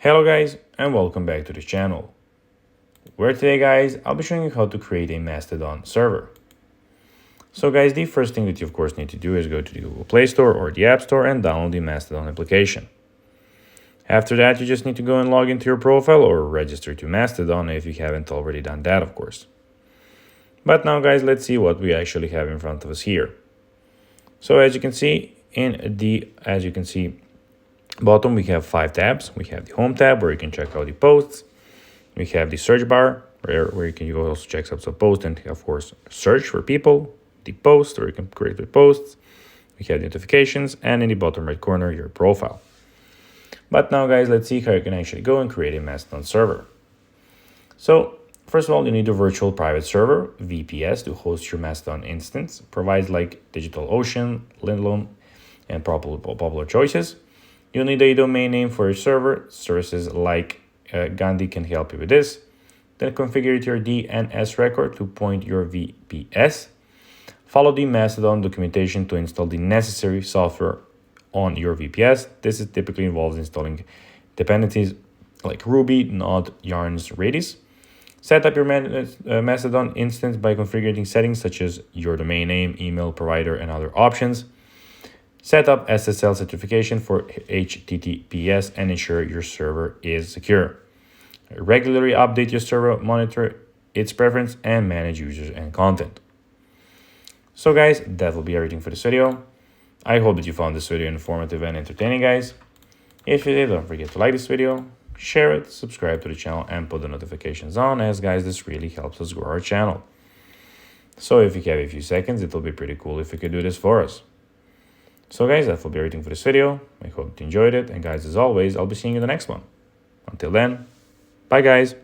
Hello guys and welcome back to the channel, where today guys I'll be showing you how to create a Mastodon server. So guys, the first thing that you of course need to do is go to the Google Play Store or the App Store and download the Mastodon application. After that, you just need to go and log into your profile or register to Mastodon if you haven't already done that, of course. But now guys, let's see what we actually have in front of us here. So as you can see bottom, we have 5 tabs. We have the home tab where you can check out the posts. We have the search bar where you can also check out some posts and of course search for people. The post, where you can create the posts. We have the notifications, and in the bottom right corner, your profile. But now guys, let's see how you can actually go and create a Mastodon server. So first of all, you need a virtual private server, VPS, to host your Mastodon instance. Provides like DigitalOcean, Lindblom, and popular choices. You'll need a domain name for your server. Services like Gandhi can help you with this. Then configure your DNS record to point your VPS. Follow the Mastodon documentation to install the necessary software on your VPS. This is typically involves installing dependencies like Ruby, Node, Yarns, Redis. Set up your Mastodon instance by configuring settings such as your domain name, email provider, and other options. Set up SSL certification for HTTPS and ensure your server is secure. Regularly update your server, monitor its preference, and manage users and content. So guys, that will be everything for this video. I hope that you found this video informative and entertaining, guys. If you did, don't forget to like this video, share it, subscribe to the channel, and put the notifications on, as guys, this really helps us grow our channel. So if you have a few seconds, it will be pretty cool if you could do this for us. So guys, that will be everything for this video. I hope you enjoyed it, and guys, as always, I'll be seeing you in the next one. Until then, bye guys.